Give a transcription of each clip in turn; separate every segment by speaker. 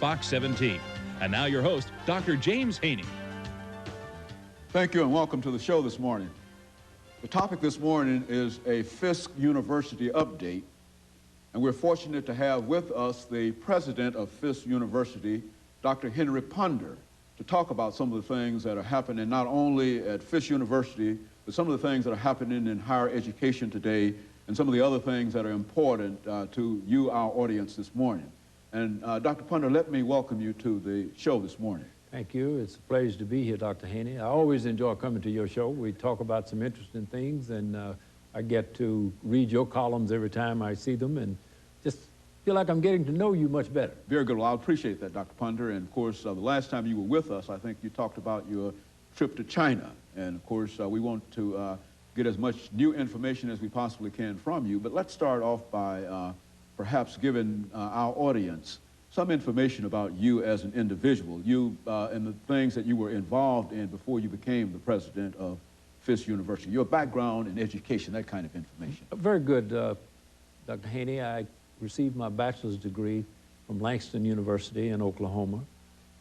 Speaker 1: Fox 17. And now your host, Dr. James Haney.
Speaker 2: Thank you and welcome to the show this morning. The topic this morning is a Fisk University update, and we're fortunate to have with us the president of Fisk University, Dr. HPonder, to talk about some of the things that are happening not only at Fisk University, but some of the things that are happening in higher education today, and some of the other things that are important to you, our audience, this morning. And Dr. Ponder, let me welcome you to the show this morning.
Speaker 3: Thank you. It's a pleasure to be here, Dr. Haney. I always enjoy coming to your show. We talk about some interesting things, and I get to read your columns every time I see them, and just feel like I'm getting to know you much better.
Speaker 2: Very good. Well, I appreciate that, Dr. Ponder. And, of course, the last time you were with us, I think you talked about your trip to China. And, of course, we want to get as much new information as we possibly can from you. But let's start off by perhaps giving our audience some information about you as an individual, you and the things that you were involved in before you became the president of Fisk University, your background in education, that kind of information.
Speaker 3: Very good, Dr. Haney. I received my bachelor's degree from Langston University in Oklahoma.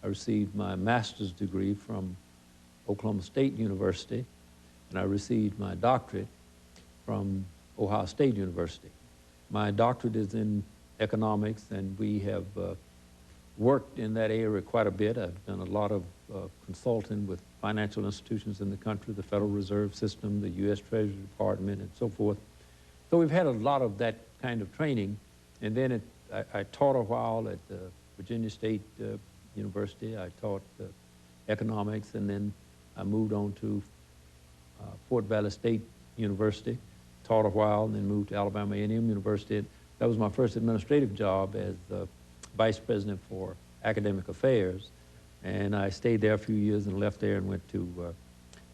Speaker 3: I received my master's degree from Oklahoma State University, and I received my doctorate from Ohio State University. My doctorate is in economics, and we have worked in that area quite a bit. I've done a lot of consulting with financial institutions in the country, the Federal Reserve System, the U.S. Treasury Department, and so forth. So we've had a lot of that kind of training. And then I taught a while at Virginia State University. I taught economics, and then I moved on to Fort Valley State University, taught a while, and then moved to Alabama A&M University. That was my first administrative job as the vice president for academic affairs. And I stayed there a few years and left there and went to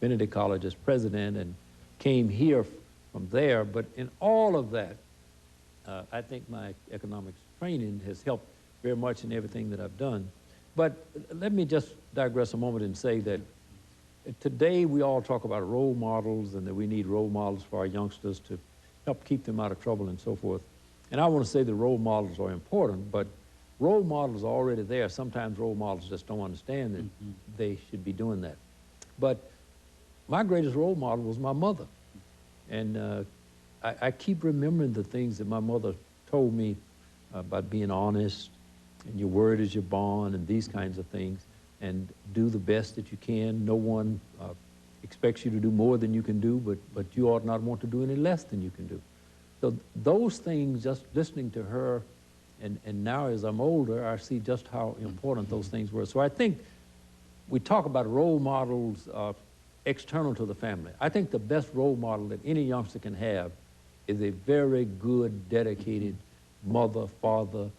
Speaker 3: Benedict College as president and came here from there. But in all of that, I think my economics training has helped very much in everything that I've done. But let me just digress a moment and say that today we all talk about role models and that we need role models for our youngsters to help keep them out of trouble and so forth. And I want to say that role models are important, but role models are already there. Sometimes role models just don't understand that they should be doing that. But my greatest role model was my mother. And I keep remembering the things that my mother told me about being honest, and your word is your bond, and these kinds of things, and do the best that you can. No one expects you to do more than you can do, but you ought not want to do any less than you can do. So those things, just listening to her, and now as I'm older, I see just how important those things were. So I think we talk about role models external to the family. I think the best role model that any youngster can have is a very good, dedicated mother, father,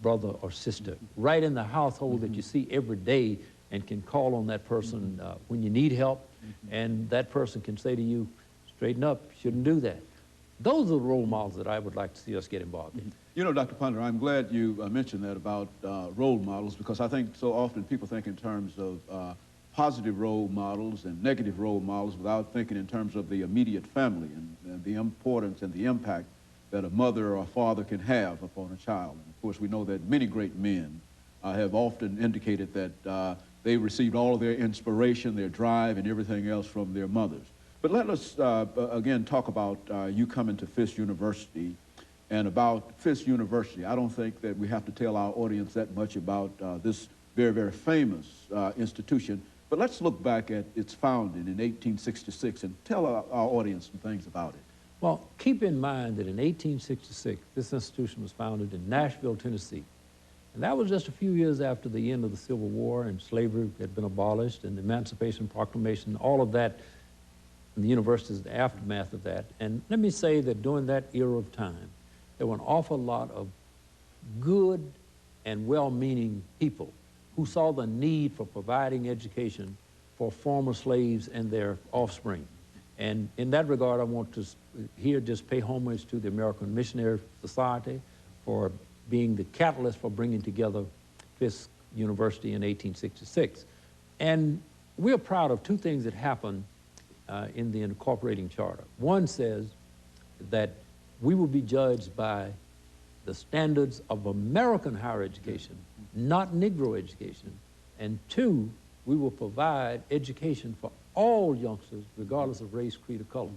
Speaker 3: brother, or sister, right in the household that you see every day and can call on that person when you need help, and that person can say to you, straighten up, shouldn't do that. Those are the role models that I would like to see us get involved in.
Speaker 2: You know, Dr. Ponder, I'm glad you mentioned that about role models, because I think so often people think in terms of positive role models and negative role models without thinking in terms of the immediate family and the importance and the impact that a mother or a father can have upon a child. And of course, we know that many great men have often indicated that they received all of their inspiration, their drive, and everything else from their mothers. But let us, again, talk about you coming to Fisk University and about Fisk University. I don't think that we have to tell our audience that much about this very, very famous institution. But let's look back at its founding in 1866 and tell our audience some things about it.
Speaker 3: Well, keep in mind that in 1866, this institution was founded in Nashville, Tennessee. And that was just a few years after the end of the Civil War, and slavery had been abolished, and the Emancipation Proclamation, all of that, and the university's the aftermath of that. And let me say that during that era of time, there were an awful lot of good and well-meaning people who saw the need for providing education for former slaves and their offspring. And in that regard, I want to here just pay homage to the American Missionary Society for being the catalyst for bringing together Fisk University in 1866. And we're proud of two things that happened in the incorporating charter. One says that we will be judged by the standards of American higher education, not Negro education. And two, we will provide education for all youngsters, regardless of race, creed, or color.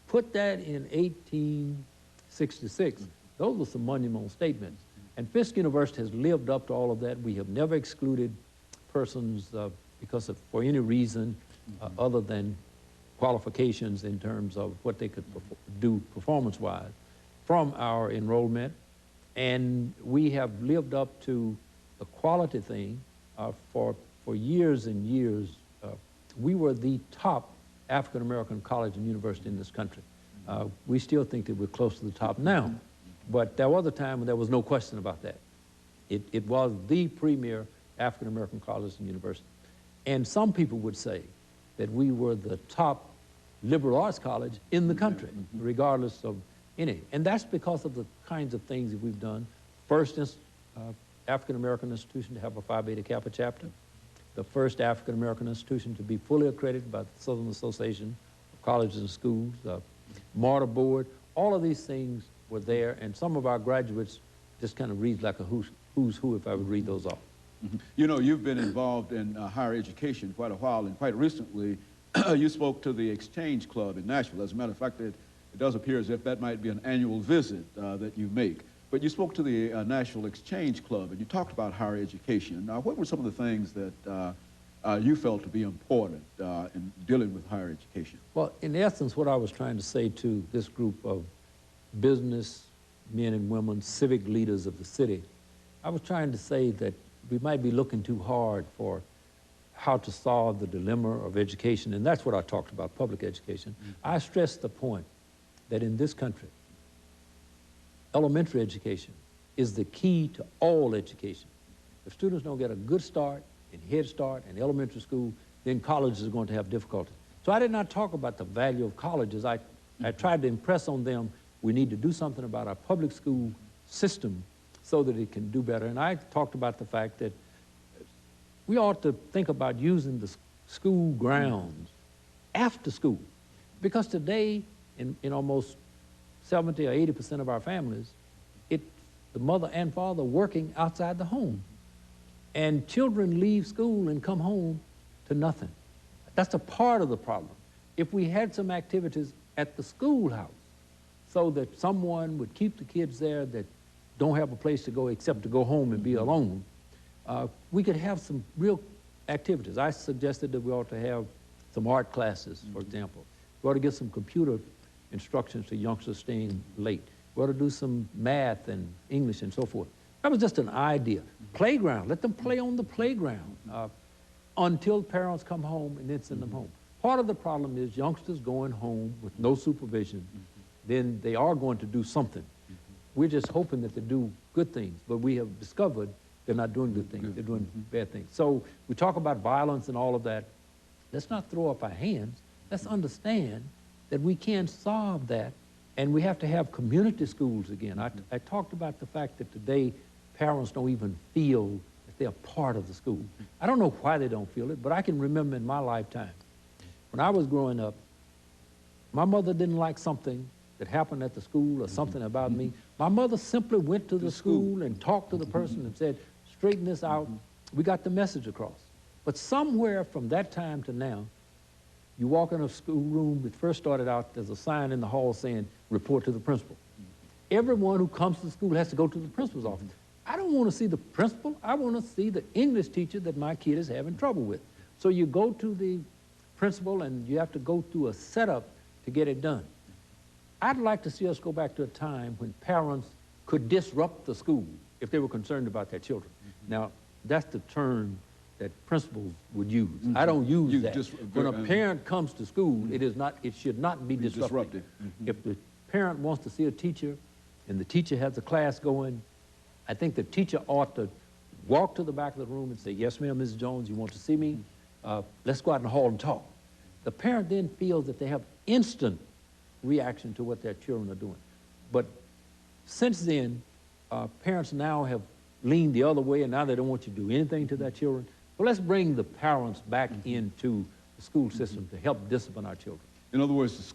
Speaker 3: Put that in 1866. Those were some monumental statements. And Fisk University has lived up to all of that. We have never excluded persons because of, for any reason other than qualifications in terms of what they could do performance-wise from our enrollment. And we have lived up to the quality thing for years and years. We were the top African-American college and university in this country. We still think that we're close to the top now, but there was a time when there was no question about that. It was the premier African-American college and university. And some people would say that we were the top liberal arts college in the country, regardless of any. And that's because of the kinds of things that we've done. First African-American institution to have a Phi Beta Kappa chapter. The first African-American institution to be fully accredited by the Southern Association of Colleges and Schools, Marta Board. All of these things were there, and some of our graduates just kind of read like a who's who if I would read those off.
Speaker 2: You know, you've been involved in higher education quite a while, and quite recently you spoke to the Exchange Club in Nashville. As a matter of fact, it does appear as if that might be an annual visit that you make. But you spoke to the National Exchange Club, and you talked about higher education. Now, what were some of the things that you felt to be important in dealing with higher education?
Speaker 3: Well, in essence, what I was trying to say to this group of business men and women, civic leaders of the city, I was trying to say that we might be looking too hard for how to solve the dilemma of education, and that's what I talked about, public education. I stressed the point that in this country, elementary education is the key to all education. If students don't get a good start in Head Start and elementary school, then colleges are going to have difficulties. So I did not talk about the value of colleges. I tried to impress on them we need to do something about our public school system so that it can do better. And I talked about the fact that we ought to think about using the school grounds after school. Because today, in almost 70 or 80% of our families, the mother and father working outside the home. And children leave school and come home to nothing. That's a part of the problem. If we had some activities at the schoolhouse so that someone would keep the kids there that don't have a place to go except to go home and be alone, we could have some real activities. I suggested that we ought to have some art classes, for example. We ought to get some computer instructions to youngsters staying late. We ought to do some math and English and so forth. That was just an idea. Playground, let them play on the playground until parents come home and then send them home. Part of the problem is youngsters going home with no supervision, then they are going to do something. We're just hoping that they do good things, but we have discovered they're not doing good things, they're doing bad things. So we talk about violence and all of that. Let's not throw up our hands. Let's understand that we can't solve that, and we have to have community schools again. I talked about the fact that today parents don't even feel that they're part of the school. I don't know why they don't feel it, but I can remember in my lifetime, when I was growing up, my mother didn't like something that happened at the school or something about me. My mother simply went to the school and talked to the person and said, straighten this out. We got the message across. But somewhere from that time to now, you walk in a schoolroom, it first started out, there's a sign in the hall saying, report to the principal. Everyone who comes to the school has to go to the principal's office. I don't want to see the principal, I want to see the English teacher that my kid is having trouble with. So you go to the principal and you have to go through a setup to get it done. I'd like to see us go back to a time when parents could disrupt the school if they were concerned about their children. Now, that's the term that principals would use. I don't use that. When a parent comes to school, it should not be disrupted. If the parent wants to see a teacher and the teacher has a class going, I think the teacher ought to walk to the back of the room and say, yes, ma'am, Mrs. Jones, you want to see me? Let's go out in the hall and talk. The parent then feels that they have instant reaction to what their children are doing. But since then, parents now have leaned the other way, and now they don't want you to do anything to their children. So let's bring the parents back into the school system to help discipline our children.
Speaker 2: In other words,